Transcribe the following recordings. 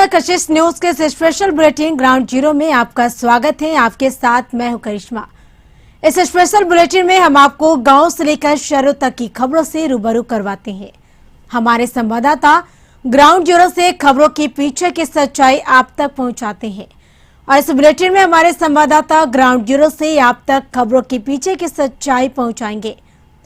नमस्कार, कशिश न्यूज के इस स्पेशल बुलेटिन ग्राउंड जीरो में आपका स्वागत है। आपके साथ मैं हूं करिश्मा। इस स्पेशल बुलेटिन में हम आपको गांव से लेकर शहरों तक की खबरों से रूबरू करवाते हैं। हमारे संवाददाता ग्राउंड जीरो से खबरों के पीछे की सच्चाई आप तक पहुंचाते हैं और इस बुलेटिन में हमारे संवाददाता ग्राउंड जीरो से आप तक खबरों के पीछे की सच्चाई पहुंचाएंगे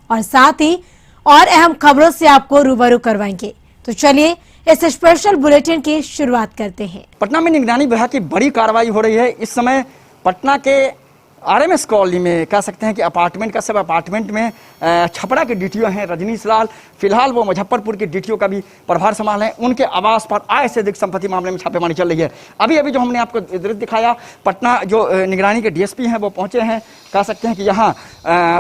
और साथ ही और अहम खबरों से आपको रूबरू करवाएंगे। तो चलिए इस स्पेशल बुलेटिन की शुरुआत करते हैं। पटना में निगरानी विभाग की बड़ी कार्रवाई हो रही है। इस समय पटना के आरएमएस कॉलोनी में कह सकते हैं कि अपार्टमेंट का सब अपार्टमेंट में छपरा के डीटीओ हैं रजनीश लाल, फिलहाल वो मुजफ्फरपुर के डीटीओ का भी प्रभार संभाल हैं। उनके आवास पर आय से अधिक संपत्ति मामले में छापेमारी चल रही है। अभी अभी जो हमने आपको दृश्य दिखाया, पटना जो निगरानी के डीएसपी हैं वो पहुंचे हैं। कह सकते हैं कि यहाँ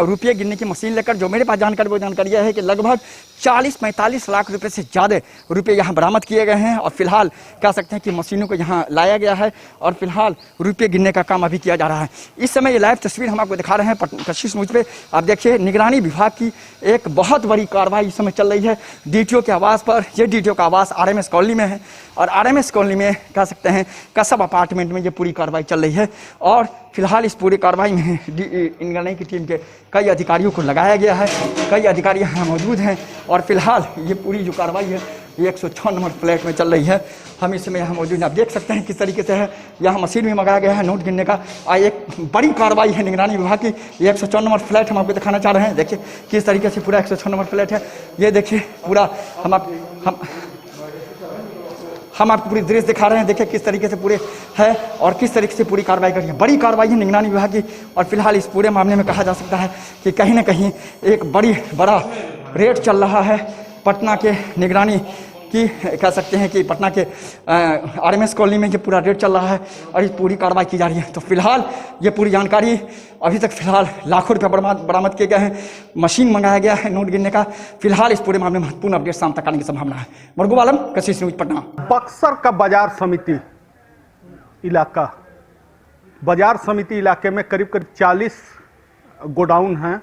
रुपये गिनने की मशीन लेकर, जो मेरे पास जानकारी वो जानकारी यह है कि लगभग 40-45 लाख रुपए से ज़्यादा रुपये यहाँ बरामद किए गए हैं और फिलहाल कह सकते हैं कि मशीनों को यहाँ लाया गया है और फिलहाल रुपये गिनने का काम अभी किया जा रहा है। इस समय ये लाइव तस्वीर हम आपको दिखा रहे हैं कशिश न्यूज पे। आप देखिए, निगरानी विभाग की एक बहुत बड़ी कार्रवाई इस समय चल रही है डीटीओ के आवास पर। यह डीटीओ का आवास आरएमएस कॉलोनी में है और आरएमएस कॉलोनी में कह सकते हैं कसब अपार्टमेंट में ये पूरी कार्रवाई चल रही है और फिलहाल इस पूरी कार्रवाई में निगरानी की टीम के कई अधिकारियों को लगाया गया है। कई अधिकारी यहाँ मौजूद हैं और फिलहाल ये पूरी जो कार्रवाई है ये 106 नंबर फ्लैट में चल रही है। हम इस समय यहाँ मौजूद हैं। आप देख सकते हैं किस तरीके से है, यहाँ मशीन भी मंगाया गया है नोट गिनने का। एक बड़ी कार्रवाई है निगरानी विभाग की। ये 104 नंबर फ्लैट हम आपको दिखाना चाह रहे हैं। देखिए किस तरीके से पूरा 106 नंबर फ्लैट है। ये देखिए पूरा हम आपको पूरी दृश्य दिखा रहे हैं। देखिए किस तरीके से पूरे है और किस तरीके से पूरी कार्रवाई करी है। बड़ी कार्रवाई है निगरानी विभाग की और फिलहाल इस पूरे मामले में कहा जा सकता है कि कहीं ना कहीं एक बड़ा रेड चल रहा है पटना के निगरानी की। कह सकते हैं कि पटना के आरएमएस कॉलोनी में ये पूरा रेड चल रहा है और इस पूरी कार्रवाई की जा रही है। तो फिलहाल ये पूरी जानकारी अभी तक फिलहाल लाखों रुपये बरामद किए गए हैं, मशीन मंगाया गया है नोट गिनने का। फिलहाल इस पूरे मामले में महत्वपूर्ण अपडेट शाम तक आने की संभावना है। मरगूब आलम, कशिश न्यूज, पटना। बक्सर का बाजार समिति इलाके में करीब 40 गोडाउन हैं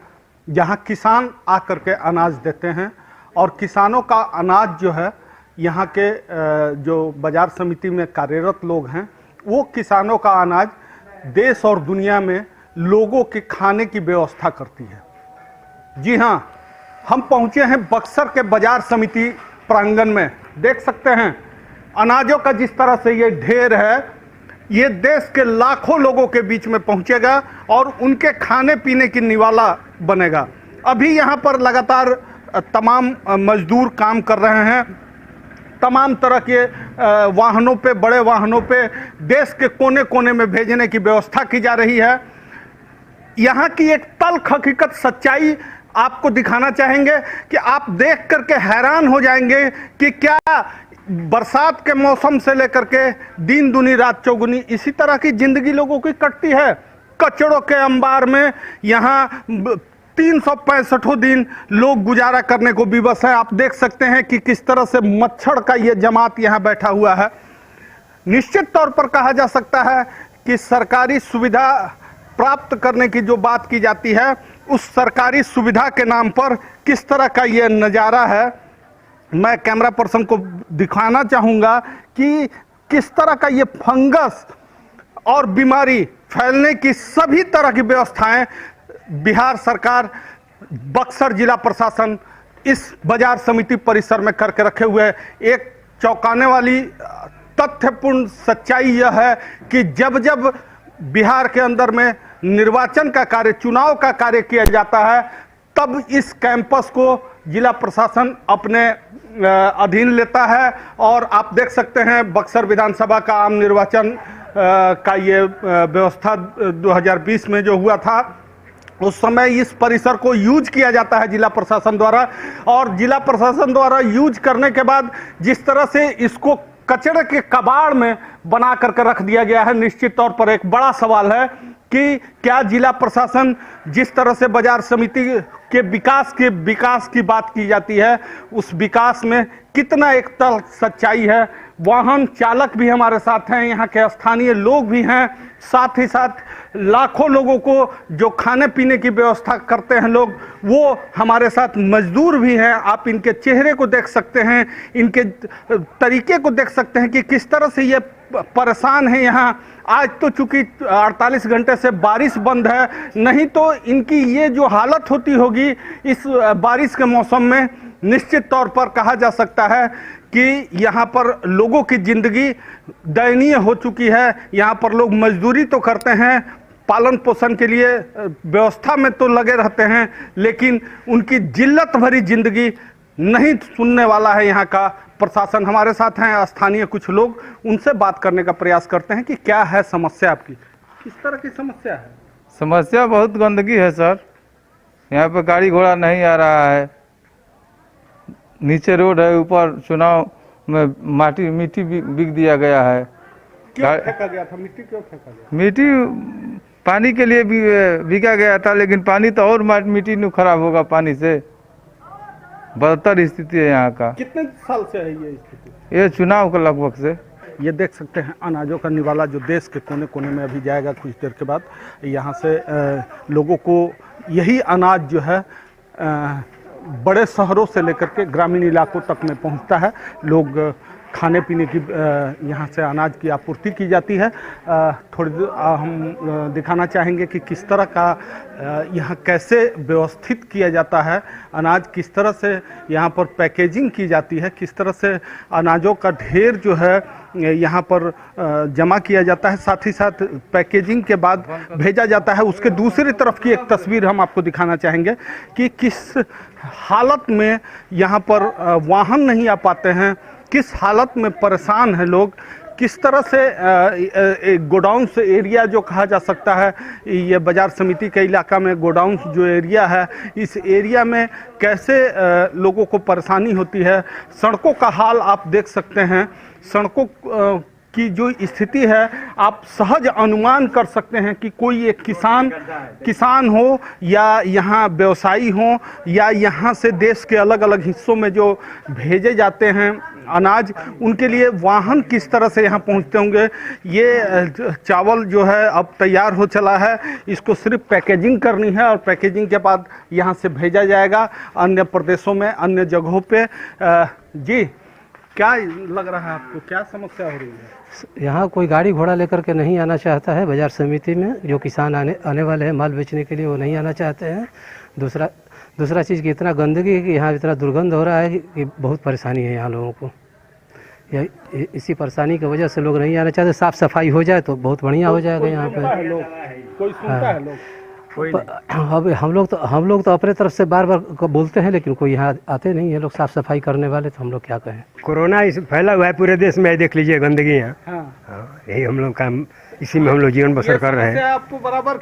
जहां किसान आकर के अनाज देते हैं और किसानों का अनाज जो है यहाँ के जो बाजार समिति में कार्यरत लोग हैं वो किसानों का अनाज देश और दुनिया में लोगों के खाने की व्यवस्था करती है। जी हाँ, हम पहुँचे हैं बक्सर के बाजार समिति प्रांगण में। देख सकते हैं अनाजों का जिस तरह से ये ढेर है, ये देश के लाखों लोगों के बीच में पहुँचेगा और उनके खाने पीने की निवाला बनेगा। अभी यहाँ पर लगातार तमाम मजदूर काम कर रहे हैं। तमाम तरह के वाहनों पे, बड़े वाहनों पे देश के कोने कोने में भेजने की व्यवस्था की जा रही है। यहाँ की एक तल्ख हकीकत सच्चाई आपको दिखाना चाहेंगे कि आप देख करके हैरान हो जाएंगे कि क्या बरसात के मौसम से लेकर के दिन दुनी रात चौगुनी इसी तरह की जिंदगी लोगों की कटती है। कचड़ों के अंबार में यहाँ 365 दिन लोग गुजारा करने को विवश है। आप देख सकते हैं कि किस तरह से मच्छर का ये जमात यहाँ बैठा हुआ है। निश्चित तौर पर कहा जा सकता है कि सरकारी सुविधा प्राप्त करने की जो बात की जाती है, उस सरकारी सुविधा के नाम पर किस तरह का ये नज़ारा है, मैं कैमरा पर्सन को दिखाना चाहूँगा कि किस तरह का ये फंगस और बीमारी फैलने की सभी तरह की व्यवस्थाएं बिहार सरकार, बक्सर जिला प्रशासन इस बाजार समिति परिसर में करके रखे हुए है। एक चौंकाने वाली तथ्यपूर्ण सच्चाई यह है कि जब जब बिहार के अंदर में निर्वाचन का कार्य, चुनाव का कार्य किया जाता है, तब इस कैंपस को जिला प्रशासन अपने अधीन लेता है। और आप देख सकते हैं बक्सर विधानसभा का आम निर्वाचन का ये व्यवस्था 2020 में जो हुआ था, उस समय इस परिसर को यूज किया जाता है जिला प्रशासन द्वारा। और जिला प्रशासन द्वारा यूज करने के बाद जिस तरह से इसको कचरे के कबाड़ में बना करके रख दिया गया है, निश्चित तौर पर एक बड़ा सवाल है कि क्या जिला प्रशासन जिस तरह से बाजार समिति के विकास की बात की जाती है, उस विकास में कितना एक तल सच्चाई है। वाहन चालक भी हमारे साथ हैं, यहाँ के स्थानीय लोग भी हैं, साथ ही साथ लाखों लोगों को जो खाने पीने की व्यवस्था करते हैं लोग, वो हमारे साथ मजदूर भी हैं। आप इनके चेहरे को देख सकते हैं, इनके तरीके को देख सकते हैं कि किस तरह से ये परेशान है। यहाँ आज तो चूंकि 48 घंटे से बारिश बंद है, नहीं तो इनकी ये जो हालत होती होगी इस बारिश के मौसम में, निश्चित तौर पर कहा जा सकता है कि यहाँ पर लोगों की ज़िंदगी दयनीय हो चुकी है। यहाँ पर लोग मजदूरी तो करते हैं, पालन पोषण के लिए व्यवस्था में तो लगे रहते हैं, लेकिन उनकी जिल्लत भरी ज़िंदगी नहीं सुनने वाला है यहाँ का प्रशासन। हमारे साथ हैं स्थानीय कुछ लोग, उनसे बात करने का प्रयास करते हैं कि क्या है समस्या आपकी, किस तरह की समस्या है। समस्या बहुत गंदगी है सर, यहाँ पे गाड़ी घोड़ा नहीं आ रहा है, नीचे रोड है, ऊपर चुनाव में मिट्टी बिक दिया गया है। क्यों फेंका गया था मिट्टी, क्यों फेंका गया? मिट्टी पानी के लिए भी बिका गया था, लेकिन पानी तो और मिट्टी नहीं खराब होगा पानी से। बदतर स्थिति है यहाँ का। कितने साल से है ये स्थिति? ये चुनाव के लगभग से। ये देख सकते हैं अनाजों का निवाला जो देश के कोने कोने में अभी जाएगा कुछ देर के बाद। यहाँ से लोगों को यही अनाज जो है बड़े शहरों से लेकर के ग्रामीण इलाकों तक में पहुँचता है। लोग खाने पीने की यहाँ से अनाज की आपूर्ति की जाती है। थोड़ी देर हम दिखाना चाहेंगे कि किस तरह का यहाँ कैसे व्यवस्थित किया जाता है अनाज, किस तरह से यहाँ पर पैकेजिंग की जाती है, किस तरह से अनाजों का ढेर जो है यहाँ पर जमा किया जाता है, साथ ही साथ पैकेजिंग के बाद भेजा जाता है। उसके दूसरी तरफ की एक तस्वीर हम आपको दिखाना चाहेंगे कि किस हालत में यहाँ पर वाहन नहीं आ पाते हैं, किस हालत में परेशान है लोग, किस तरह से गोडाउन से एरिया जो कहा जा सकता है, ये बाजार समिति के इलाका में गोडाउन जो एरिया है, इस एरिया में कैसे लोगों को परेशानी होती है। सड़कों का हाल आप देख सकते हैं, सड़कों की जो स्थिति है आप सहज अनुमान कर सकते हैं कि कोई एक किसान हो या यहाँ व्यवसायी हो या यहाँ से देश के अलग अलग हिस्सों में जो भेजे जाते हैं अनाज, उनके लिए वाहन किस तरह से यहाँ पहुँचते होंगे। ये चावल जो है अब तैयार हो चला है, इसको सिर्फ पैकेजिंग करनी है और पैकेजिंग के बाद यहाँ से भेजा जाएगा अन्य प्रदेशों में, अन्य जगहों पे। जी क्या लग रहा है आपको, क्या समस्या हो रही है? यहाँ कोई गाड़ी घोड़ा लेकर के नहीं आना चाहता है बाजार समिति में। जो किसान आने वाले हैं माल बेचने के लिए वो नहीं आना चाहते हैं। दूसरा चीज़ कि इतना गंदगी है कि यहाँ इतना दुर्गंध हो रहा है कि बहुत परेशानी है यहाँ लोगों को। इसी परेशानी की वजह से लोग नहीं आना चाहते। साफ़ सफाई हो जाए तो बहुत बढ़िया हो जाएगा यहाँ पे। कोई सुनता है लोग? अब हम लोग तो अपने तरफ से बार बार बोलते हैं, लेकिन कोई यहाँ आते नहीं है लोग साफ़ सफाई करने वाले, तो हम लोग क्या कहें। कोरोना इस फैला हुआ है पूरे देश में, देख लीजिए गंदगी यहाँ। हाँ। यही हम लोग का, इसी में हम लोग जीवन बसर कर रहे हैं। आपको बराबर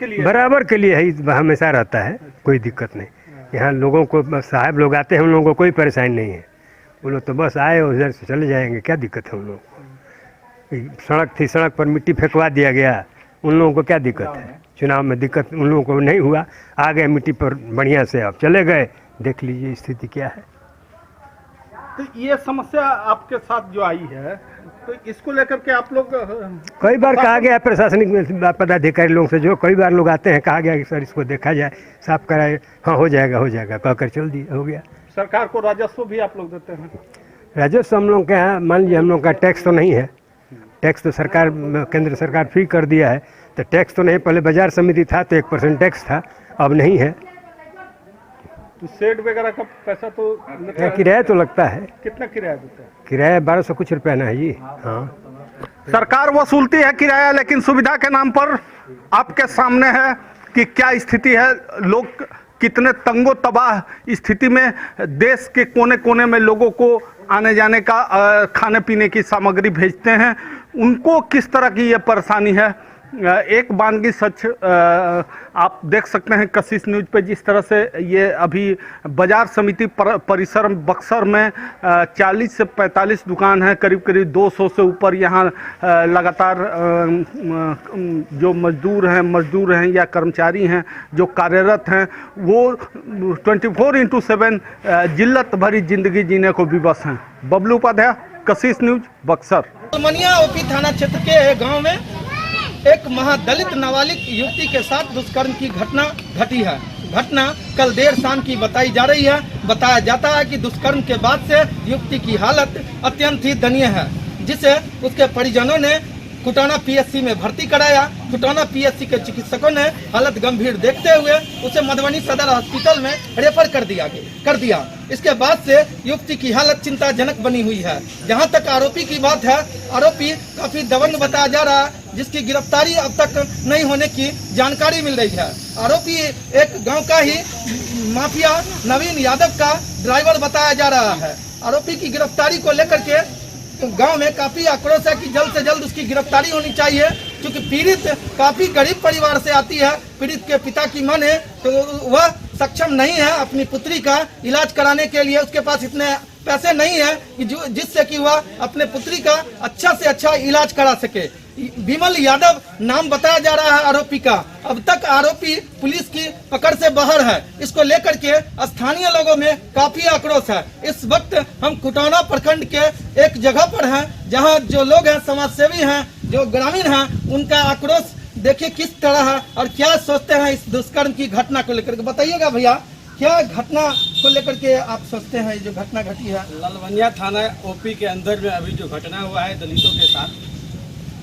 के लिए है, हमेशा रहता है, कोई दिक्कत नहीं। यहाँ लोगों को साहब लोग आते हैं, उन लोगों को कोई परेशानी नहीं है। वो लोग तो बस आए उधर से चले जाएंगे, क्या दिक्कत है उन लोगों को। सड़क थी, सड़क पर मिट्टी फेंकवा दिया गया, उन लोगों को क्या दिक्कत है। चुनाव में दिक्कत उन लोगों को नहीं हुआ, आ गए मिट्टी पर बढ़िया से, अब चले गए। देख लीजिए स्थिति क्या है। तो ये समस्या आपके साथ जो आई है, तो इसको लेकर के आप लोग कई बार कहा गया प्रशासनिक पदाधिकारी लोगों से, जो कई बार लोग आते हैं, कहा गया कि सर इसको देखा जाए, साफ कराए। हाँ हो जाएगा कहकर चल दिया, हो गया। सरकार को राजस्व भी आप लोग देते हैं? राजस्व हम लोग के यहाँ, मान लीजिए हम लोग का टैक्स तो नहीं है। टैक्स तो सरकार, केंद्र सरकार फ्री कर दिया है, तो टैक्स तो नहीं। पहले बाजार समिति था तो 1% टैक्स था, अब नहीं है। तो शेड वगैरह का पैसा तो किराया तो लगता है। कितना किराया देता है? किराया 1200 कुछ रुपया ना है जी। हाँ, सरकार वसूलती है किराया, लेकिन सुविधा के नाम पर आपके सामने है कि क्या स्थिति है। लोग कितने तंगो तबाह स्थिति में देश के कोने कोने में लोगों को आने जाने का खाने पीने की सामग्री भेजते हैं, उनको किस तरह की ये परेशानी है। एक बानगी सच आप देख सकते हैं कशिश न्यूज़ पे, जिस तरह से ये अभी बाजार समिति परिसर बक्सर में 40 से 45 दुकान है, करीब 200 से ऊपर यहाँ लगातार जो मजदूर हैं या कर्मचारी हैं जो कार्यरत हैं, वो 24/7 जिल्लत भरी जिंदगी जीने को विवश हैं। बबलू उपाध्याय, कशिश न्यूज़, बक्सर। मनिया ओपी थाना क्षेत्र के गांव में एक महादलित नाबालिग युवती के साथ दुष्कर्म की घटना घटी है। घटना कल देर शाम की बताई जा रही है। बताया जाता है कि दुष्कर्म के बाद से युवती की हालत अत्यंत ही दयनीय है, जिसे उसके परिजनों ने खुटाना पीएचसी में भर्ती कराया। खुटाना पीएचसी के चिकित्सकों ने हालत गंभीर देखते हुए उसे मधुबनी सदर हॉस्पिटल में रेफर कर दिया। इसके बाद से युवती की हालत चिंताजनक बनी हुई है। जहां तक आरोपी की बात है, आरोपी काफी दबंग बताया जा रहा है, जिसकी गिरफ्तारी अब तक नहीं होने की जानकारी मिल रही है। आरोपी एक गाँव का ही माफिया नवीन यादव का ड्राइवर बताया जा रहा है। आरोपी की गिरफ्तारी को लेकर के गांव में काफी आक्रोश है कि जल्द से जल्द उसकी गिरफ्तारी होनी चाहिए, क्योंकि पीड़ित काफी गरीब परिवार से आती है। पीड़ित के पिता की माने तो वह सक्षम नहीं है अपनी पुत्री का इलाज कराने के लिए। उसके पास इतने पैसे नहीं है कि जिससे कि वह अपने पुत्री का अच्छा से अच्छा इलाज करा सके। विमल यादव नाम बताया जा रहा है आरोपी का। अब तक आरोपी पुलिस की पकड़ से बाहर है। इसको लेकर के स्थानीय लोगों में काफी आक्रोश है। इस वक्त हम खुटौना प्रखंड के एक जगह पर हैं, जहां जो लोग हैं, समाजसेवी हैं, जो ग्रामीण हैं, उनका आक्रोश देखिए किस तरह है और क्या सोचते हैं इस दुष्कर्म की घटना को लेकर के। बताइएगा भैया, क्या घटना को लेकर के आप सोचते हैं जो घटना घटी है? ललवनिया थाना ओपी के अंदर में अभी जो घटना हुआ है दलितों के साथ,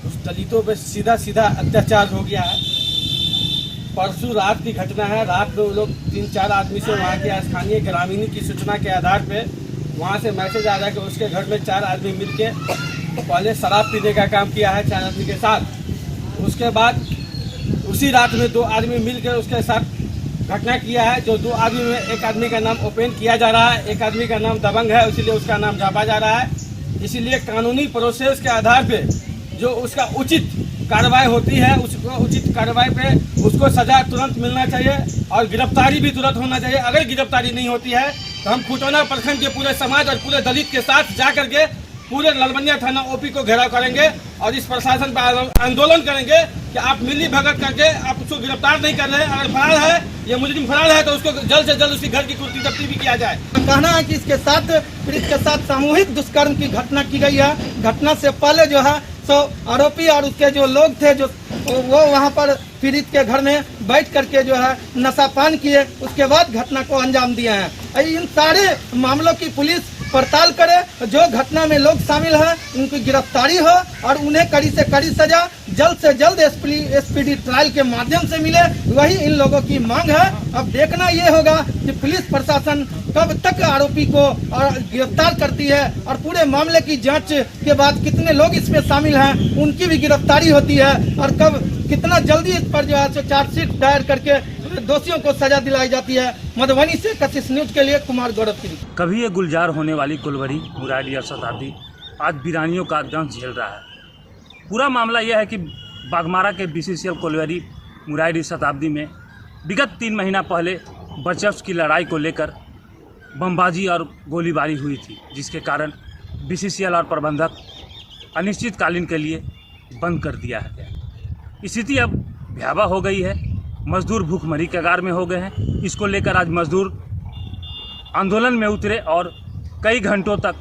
उस दलितों पे सीधा अत्याचार हो गया है। परसों रात की घटना है। रात में वो लोग 3-4 आदमी से वहाँ के स्थानीय ग्रामीण की सूचना के आधार पे वहाँ से मैसेज आ रहा है कि उसके घर में 4 आदमी मिलके पहले शराब पीने का काम किया है 4 आदमी के साथ। उसके बाद उसी रात में 2 आदमी मिलकर उसके साथ घटना किया है। जो 2 आदमी में एक आदमी का नाम ओपन किया जा रहा है, एक आदमी का नाम दबंग है, इसीलिए उसका नाम झापा जा रहा है। इसीलिए कानूनी प्रोसेस के आधार पे जो उसका उचित कार्रवाई होती है, उसको उचित कार्रवाई पे उसको सजा तुरंत मिलना चाहिए और गिरफ्तारी भी तुरंत होना चाहिए। अगर गिरफ्तारी नहीं होती है तो हम खुटौना प्रखंड के पूरे समाज और पूरे दलित के साथ जा करके पूरे ललवनिया थाना ओपी को घेराव करेंगे और इस प्रशासन पर आंदोलन करेंगे कि आप मिली भगत करके आप उसको गिरफ्तार नहीं कर रहे हैं। अगर फरार है, ये मुजरिम फरार है, तो उसको जल्द से जल्द उसके घर की कुर्सी जब्ती भी किया जाए। कहना है कि इसके साथ पीड़ित के साथ सामूहिक दुष्कर्म की घटना की गई है। घटना से पहले जो है सो आरोपी और उसके जो लोग थे जो वो वहाँ पर पीड़ित के घर में बैठ करके जो है नशापान किए, उसके बाद घटना को अंजाम दिए हैं। इन सारे मामलों की पुलिस पड़ताल करे, जो घटना में लोग शामिल हैं उनकी गिरफ्तारी हो और उन्हें कड़ी से कड़ी सजा जल्द से जल्द एसपीडी ट्रायल के माध्यम से मिले, वही इन लोगों की मांग है। अब देखना ये होगा कि पुलिस प्रशासन कब तक आरोपी को गिरफ्तार करती है और पूरे मामले की जांच के बाद कितने लोग इसमें शामिल हैं उनकी भी गिरफ्तारी होती है और कब कितना जल्दी इस पर जो है चार्जशीट दायर करके दोषियों को सजा दिलाई जाती है। मधुबनी से कशिश न्यूज के लिए कुमार गौरव की। कभी ये गुलजार होने वाली कुलवरी मुरारी और शताब्दी आज वीरानियों का दंश झेल रहा है। पूरा मामला यह है कि बाघमारा के बीसीसीएल कुलवरी मुरारी शताब्दी में विगत 3 महीना पहले वर्चस्व की लड़ाई को लेकर बमबाजी और गोलीबारी हुई थी, जिसके कारण बीसीसीएल और प्रबंधक अनिश्चितकालीन के लिए बंद कर दिया है। स्थिति अब भयावह हो गई है। मजदूर भूखमरी के कगार में हो गए हैं। इसको लेकर आज मजदूर आंदोलन में उतरे और कई घंटों तक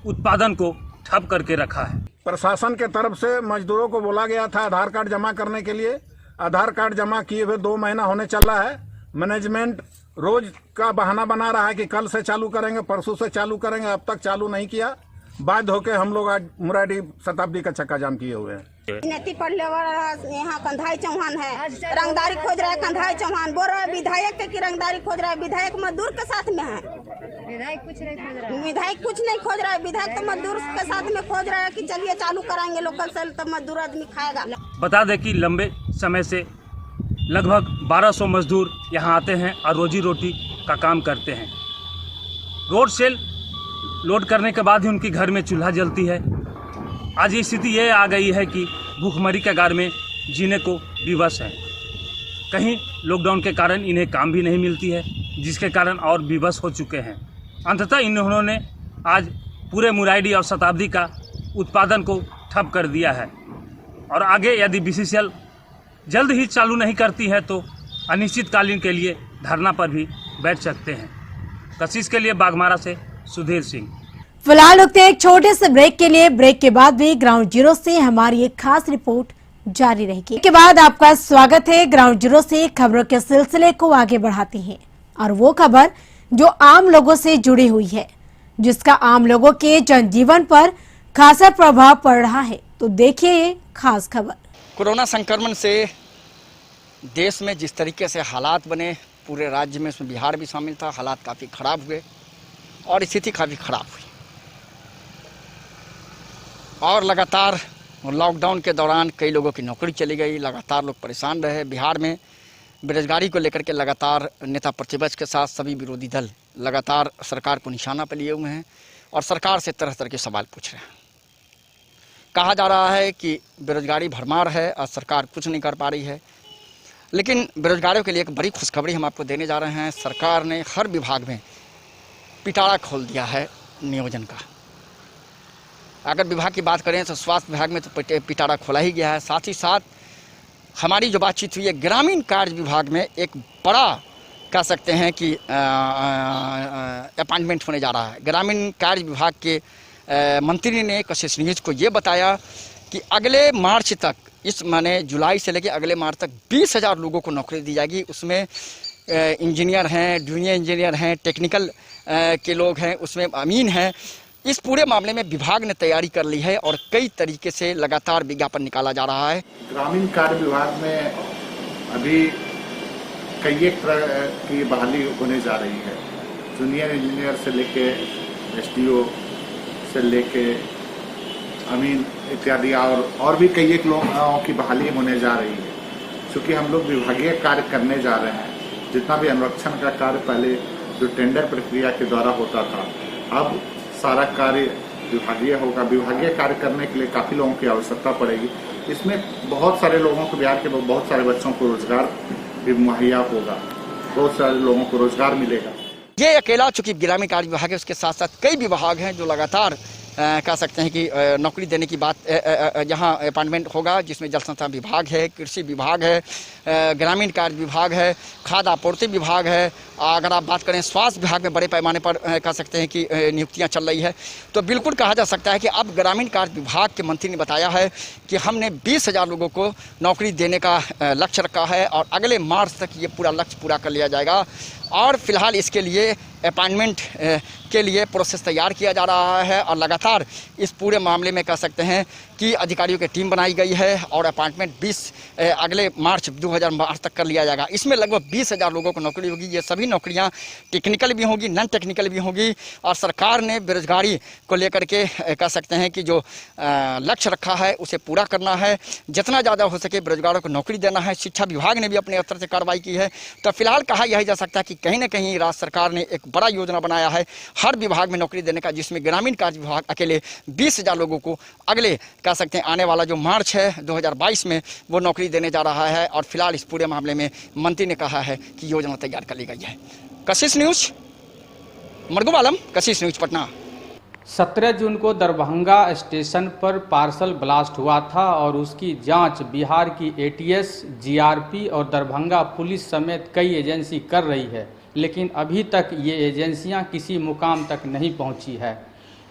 उत्पादन को ठप करके रखा है। प्रशासन के तरफ से मजदूरों को बोला गया था आधार कार्ड जमा करने के लिए। आधार कार्ड जमा किए हुए 2 महीना होने चल रहा है। मैनेजमेंट रोज का बहाना बना रहा है कि कल से चालू करेंगे, परसों से चालू करेंगे, अब तक चालू नहीं किया। बाध्य होकर हम लोग आज मुरारी शताब्दी का चक्का जाम किए हुए हैं। नेती पढ़ने वाला यहाँ कंधाई चौहान है, रंगदारी खोज रहा है कंधाई चौहान। बोल रहा है विधायक की रंगदारी खोज रहा है, विधायक मजदूर के साथ में है। विधायक कुछ नहीं खोज रहा है, विधायक तो मजदूर के साथ में खोज रहा है कि चलिए चालू कराएंगे लोकल सेल, तो मजदूर आदमी खाएगा। बता दें कि लंबे समय से लगभग 1200 मजदूर यहाँ आते हैं और रोजी रोटी का काम करते हैं। रोड सेल लोड करने के बाद ही उनके घर में चूल्हा जलती है। आज ये स्थिति ये आ गई है कि भूखमरी के कगार में जीने को विवश है। कहीं लॉकडाउन के कारण इन्हें काम भी नहीं मिलती है, जिसके कारण और विवश हो चुके हैं। अंततः इन्होंने आज पूरे मुरारी और शताब्दी का उत्पादन को ठप कर दिया है और आगे यदि बीसीसीएल जल्द ही चालू नहीं करती है तो अनिश्चितकालीन के लिए धरना पर भी बैठ सकते हैं। कशिश के लिए बाघमारा से सुधीर सिंह। फिलहाल रुकते हैं एक छोटे से ब्रेक के लिए। ब्रेक के बाद भी ग्राउंड जीरो से हमारी एक खास रिपोर्ट जारी रहेगी। इसके बाद आपका स्वागत है। ग्राउंड जीरो से खबरों के सिलसिले को आगे बढ़ाते हैं और वो खबर जो आम लोगों से जुड़ी हुई है, जिसका आम लोगों के जनजीवन पर खासा प्रभाव पड़ रहा है। तो देखिए ये खास खबर। कोरोना संक्रमण से देश में जिस तरीके से हालात बने, पूरे राज्य में, उसमें बिहार भी शामिल था, हालात काफ़ी ख़राब हुए और स्थिति काफ़ी ख़राब हुई। और लगातार लॉकडाउन के दौरान कई लोगों की नौकरी चली गई, लगातार लोग परेशान रहे। बिहार में बेरोजगारी को लेकर के लगातार नेता प्रतिपक्ष के साथ सभी विरोधी दल लगातार सरकार को निशाना पर लिए हुए हैं और सरकार से तरह तरह के सवाल पूछ रहे हैं। कहा जा रहा है कि बेरोजगारी भरमार है और सरकार कुछ नहीं कर पा रही है, लेकिन बेरोजगारों के लिए एक बड़ी खुशखबरी हम आपको देने जा रहे हैं। सरकार ने हर विभाग में पिटारा खोल दिया है नियोजन का। अगर विभाग की बात करें तो स्वास्थ्य विभाग में तो पिटारा खोला ही गया है। साथ ही साथ हमारी जो बातचीत हुई है, ग्रामीण कार्य विभाग में एक बड़ा कह सकते हैं कि अपॉइंटमेंट होने जा रहा है। ग्रामीण कार्य विभाग के मंत्री ने कशिश न्यूज को ये बताया कि अगले मार्च तक, इस माने जुलाई से लेकर अगले मार्च तक 20,000 लोगों को नौकरी दी जाएगी। उसमें इंजीनियर हैं, जूनियर इंजीनियर हैं, टेक्निकल के लोग हैं, उसमें अमीन हैं। इस पूरे मामले में विभाग ने तैयारी कर ली है और कई तरीके से लगातार विज्ञापन निकाला जा रहा है। ग्रामीण कार्य विभाग में अभी कई एक तरह की बहाली होने जा रही है। जूनियर इंजीनियर से लेके एसडीओ से लेके अमीन इत्यादि और भी कई एक लोगों की बहाली होने जा रही है। क्योंकि हम लोग विभागीय कार्य करने जा रहे हैं। जितना भी अनुरक्षण का कार्य पहले जो टेंडर प्रक्रिया के द्वारा होता था, अब सारा कार्य विभागीय होगा। विभागीय कार्य करने के लिए काफ़ी लोगों की आवश्यकता पड़ेगी। इसमें बहुत सारे लोगों को, बिहार के बहुत सारे बच्चों को रोजगार भी मुहैया होगा, बहुत सारे लोगों को रोजगार मिलेगा। ये अकेला चूंकि ग्रामीण कार्य विभाग है, उसके साथ साथ कई विभाग हैं जो लगातार कह सकते हैं कि नौकरी देने की बात यहाँ अपॉइंटमेंट होगा, जिसमें जल संसाधन विभाग है, कृषि विभाग है, ग्रामीण कार्य विभाग है, खाद्य आपूर्ति विभाग है। अगर आप बात करें स्वास्थ्य विभाग में बड़े पैमाने पर कह सकते हैं कि नियुक्तियां चल रही है। तो बिल्कुल कहा जा सकता है कि अब ग्रामीण कार्य विभाग के मंत्री ने बताया है कि हमने 20,000 लोगों को नौकरी देने का लक्ष्य रखा है और अगले मार्च तक ये पूरा लक्ष्य पूरा कर लिया जाएगा। और फिलहाल इसके लिए अपॉइंटमेंट के लिए प्रोसेस तैयार किया जा रहा है और लगातार इस पूरे मामले में कह सकते हैं कि अधिकारियों की टीम बनाई गई है और अपॉइंटमेंट अगले मार्च 2022 तक कर लिया जाएगा। इसमें लगभग 20,000 लोगों को नौकरी होगी। ये सभी नौकरियां टेक्निकल भी होंगी, नॉन टेक्निकल भी होंगी। और सरकार ने बेरोजगारी को लेकर के कह सकते हैं कि जो लक्ष्य रखा है उसे पूरा करना है, जितना ज़्यादा हो सके बेरोजगारों को नौकरी देना है। शिक्षा विभाग ने भी अपने स्तर से कार्रवाई की है। तो फिलहाल कहा यही जा सकता है कि कहीं ना कहीं राज्य सरकार ने एक बड़ा योजना बनाया है हर विभाग में नौकरी देने का, जिसमें ग्रामीण कार्य विभाग अकेले 20,000 लोगों को अगले कह सकते हैं आने वाला जो मार्च है 2022 में वो नौकरी देने जा रहा है। और फिलहाल इस पूरे मामले में मंत्री ने कहा है कि योजना तैयार कर ली गई है। कशिश न्यूज, मरगुब आलम, कशिश न्यूज पटना। 17 जून को दरभंगा स्टेशन पर पार्सल ब्लास्ट हुआ था और उसकी जांच बिहार की एटीएस, जीआरपी और दरभंगा पुलिस समेत कई एजेंसी कर रही है, लेकिन अभी तक ये एजेंसियां किसी मुकाम तक नहीं पहुंची है।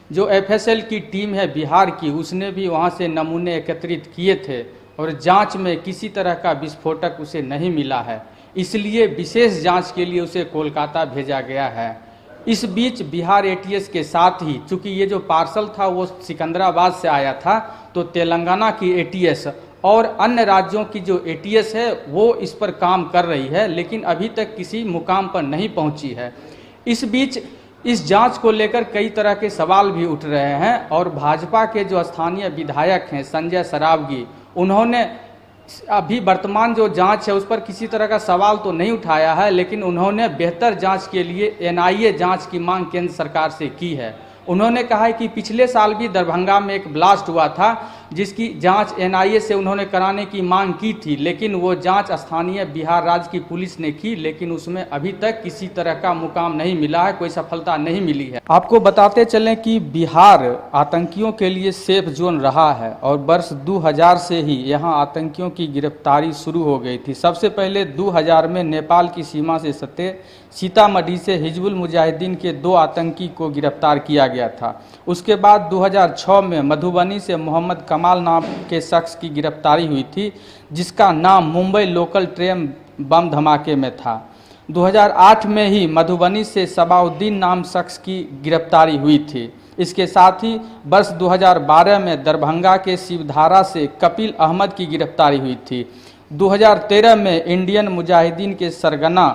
जो एफएसएल की टीम है बिहार की, उसने भी वहां से नमूने एकत्रित किए थे और जांच में किसी तरह का विस्फोटक उसे नहीं मिला है, इसलिए विशेष जांच के लिए उसे कोलकाता भेजा गया है। इस बीच बिहार एटीएस के साथ ही, चूँकि ये जो पार्सल था वो सिकंदराबाद से आया था, तो तेलंगाना की एटीएस और अन्य राज्यों की जो एटीएस है वो इस पर काम कर रही है, लेकिन अभी तक किसी मुकाम पर नहीं पहुंची है। इस बीच इस जांच को लेकर कई तरह के सवाल भी उठ रहे हैं और भाजपा के जो स्थानीय विधायक हैं संजय सरावगी, उन्होंने अभी वर्तमान जो जांच है उस पर किसी तरह का सवाल तो नहीं उठाया है, लेकिन उन्होंने बेहतर जांच के लिए एनआईए जांच की मांग केंद्र सरकार से की है। उन्होंने कहा है कि पिछले साल भी दरभंगा में एक ब्लास्ट हुआ था जिसकी जांच एनआईए से उन्होंने कराने की मांग की थी, लेकिन वो जांच स्थानीय बिहार राज्य की पुलिस ने की, लेकिन उसमें अभी तक किसी तरह का मुकाम नहीं मिला है, कोई सफलता नहीं मिली है। आपको बताते चलें कि बिहार आतंकियों के लिए सेफ जोन रहा है और वर्ष 2000 से ही यहाँ आतंकियों की गिरफ्तारी शुरू हो गई थी। सबसे पहले 2000 में नेपाल की सीमा से सटे सीतामढ़ी से हिजबुल मुजाहिदीन के 2 आतंकी को गिरफ्तार किया गया था। उसके बाद 2006 में मधुबनी से मोहम्मद जमाल नाम के शख्स की गिरफ्तारी हुई थी, जिसका नाम मुंबई लोकल ट्रेन बम धमाके में था। 2008 में ही मधुबनी से सबाउद्दीन नाम शख्स की गिरफ्तारी हुई थी। इसके साथ ही वर्ष 2012 में दरभंगा के शिवधारा से कपिल अहमद की गिरफ्तारी हुई थी। 2013 में इंडियन मुजाहिदीन के सरगना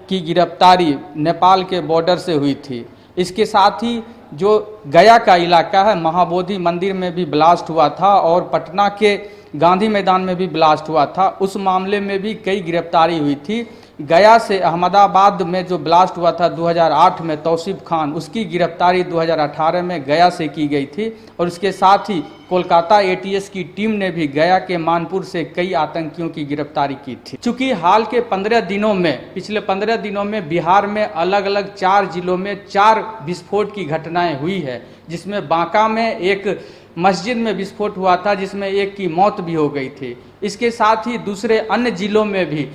की गिरफ्तारी नेपाल के बॉर्डर से हुई थी। इसके साथ ही जो गया का इलाका है, महाबोधि मंदिर में भी ब्लास्ट हुआ था और पटना के गांधी मैदान में भी ब्लास्ट हुआ था। उस मामले में भी कई गिरफ्तारी हुई थी। गया से अहमदाबाद में जो ब्लास्ट हुआ था 2008 में तौसीफ खान, उसकी गिरफ्तारी 2018 में गया से की गई थी। और इसके साथ ही कोलकाता एटीएस की टीम ने भी गया के मानपुर से कई आतंकियों की गिरफ्तारी की थी। चूँकि हाल के पिछले 15 दिनों में बिहार में अलग अलग 4 जिलों में 4 विस्फोट की घटनाएं हुई है, जिसमें बांका में एक मस्जिद में विस्फोट हुआ था जिसमें एक की मौत भी हो गई थी। इसके साथ ही दूसरे अन्य जिलों में भी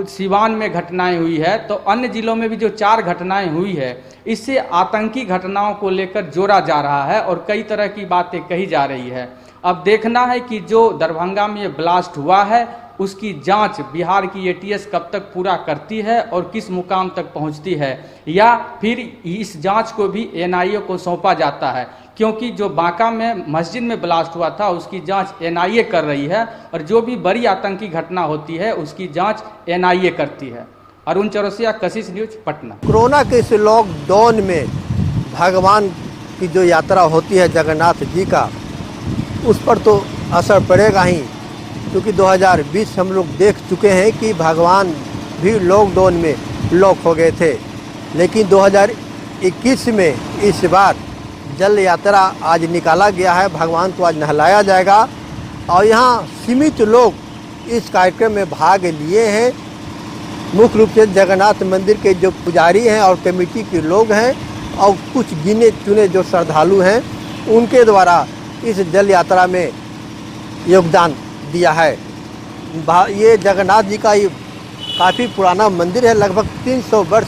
सिवान में घटनाएं हुई है। तो अन्य जिलों में भी जो 4 घटनाएं हुई है, इससे आतंकी घटनाओं को लेकर जोड़ा जा रहा है और कई तरह की बातें कही जा रही है। अब देखना है कि जो दरभंगा में ये ब्लास्ट हुआ है उसकी जांच बिहार की एटीएस कब तक पूरा करती है और किस मुकाम तक पहुंचती है, या फिर इस जांच को भी एनआईए को सौंपा जाता है। क्योंकि जो बांका में मस्जिद में ब्लास्ट हुआ था उसकी जांच एनआईए कर रही है और जो भी बड़ी आतंकी घटना होती है उसकी जांच एनआईए करती है। अरुण चौरसिया, कशिश न्यूज, पटना। कोरोना के इस लॉकडाउन में भगवान की जो यात्रा होती है जगन्नाथ जी का, उस पर तो असर पड़ेगा ही, क्योंकि 2020 हम लोग देख चुके हैं कि भगवान भी लॉकडाउन में लॉक हो गए थे। लेकिन 2021 में इस बार जल यात्रा आज निकाला गया है। भगवान को आज नहलाया जाएगा और यहाँ सीमित लोग इस कार्यक्रम में भाग लिए हैं। मुख्य रूप से जगन्नाथ मंदिर के जो पुजारी हैं और कमेटी के लोग हैं और कुछ गिने चुने जो श्रद्धालु हैं, उनके द्वारा इस जल यात्रा में योगदान दिया है। ये जगन्नाथ जी का ये काफ़ी पुराना मंदिर है, लगभग 300 वर्ष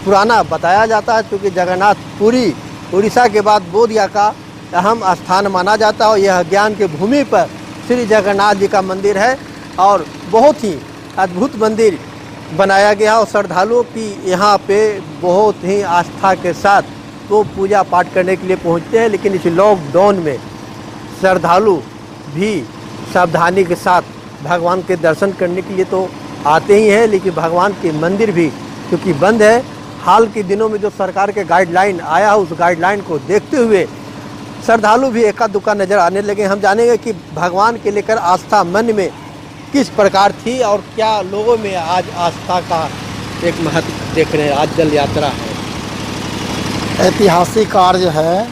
पुराना बताया जाता है, क्योंकि जगन्नाथ पुरी उड़ीसा के बाद बोधगया का अहम स्थान माना जाता है और यह ज्ञान की भूमि पर श्री जगन्नाथ जी का मंदिर है और बहुत ही अद्भुत मंदिर बनाया गया और श्रद्धालुओं की यहाँ पे बहुत ही आस्था के साथ वो पूजा पाठ करने के लिए पहुँचते हैं। लेकिन इस लॉकडाउन में श्रद्धालु भी सावधानी के साथ भगवान के दर्शन करने के लिए तो आते ही हैं, लेकिन भगवान के मंदिर भी क्योंकि बंद है। हाल के दिनों में जो सरकार के गाइडलाइन आया है, उस गाइडलाइन को देखते हुए श्रद्धालु भी एका दुक्का नज़र आने लगे। हम जानेंगे कि भगवान के लेकर आस्था मन में किस प्रकार थी और क्या लोगों में आज आस्था का एक महत्व देख रहे हैं। आज जल यात्रा है, ऐतिहासिक कार्य है,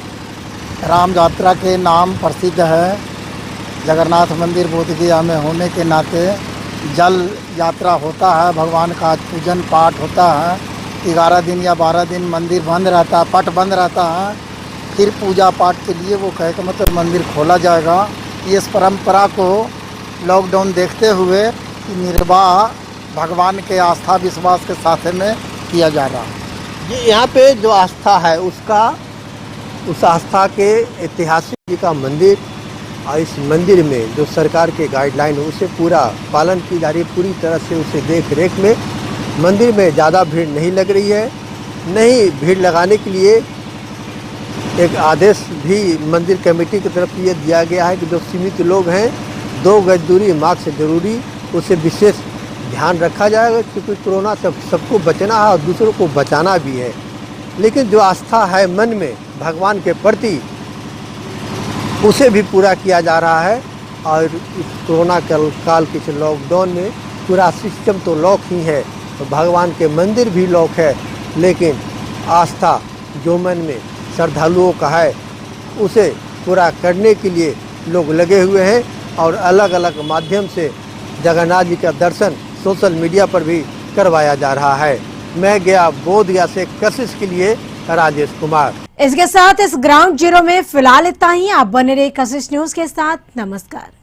राम यात्रा के नाम प्रसिद्ध है। जगन्नाथ मंदिर बोधगया में होने के नाते जल यात्रा होता है, भगवान का पूजन पाठ होता है। 11 दिन या 12 दिन मंदिर बंद रहता है, पट बंद रहता है, फिर पूजा पाठ के लिए वो कहे का मतलब मंदिर खोला जाएगा। इस परंपरा को लॉकडाउन देखते हुए निर्वाह भगवान के आस्था विश्वास के साथ में किया जा रहा है। ये यहाँ पे जो आस्था है उस आस्था के ऐतिहासिक जी का मंदिर और इस मंदिर में जो सरकार के गाइडलाइन है उसे पूरा पालन की जा रही है। पूरी तरह से उसे देख रेख में मंदिर में ज़्यादा भीड़ नहीं लग रही है। नहीं भीड़ लगाने के लिए एक आदेश भी मंदिर कमेटी की तरफ ये दिया गया है कि जो सीमित लोग हैं 2 गज दूरी मास्क जरूरी, उसे विशेष ध्यान रखा जाएगा, क्योंकि कोरोना से सबको बचना है और दूसरों को बचाना भी है। लेकिन जो आस्था है मन में भगवान के प्रति, उसे भी पूरा किया जा रहा है। और इस कोरोना काल के लॉकडाउन में पूरा सिस्टम तो लॉक ही है, तो भगवान के मंदिर भी लॉक है, लेकिन आस्था जो मन में श्रद्धालुओं का है उसे पूरा करने के लिए लोग लगे हुए हैं और अलग अलग माध्यम से जगन्नाथ जी का दर्शन सोशल मीडिया पर भी करवाया जा रहा है। मैं गया बोधगया से कशिश के लिए राजेश कुमार। इसके साथ इस ग्राउंड जीरो में फिलहाल इतना ही। आप बने रहे कशिश न्यूज के साथ। नमस्कार।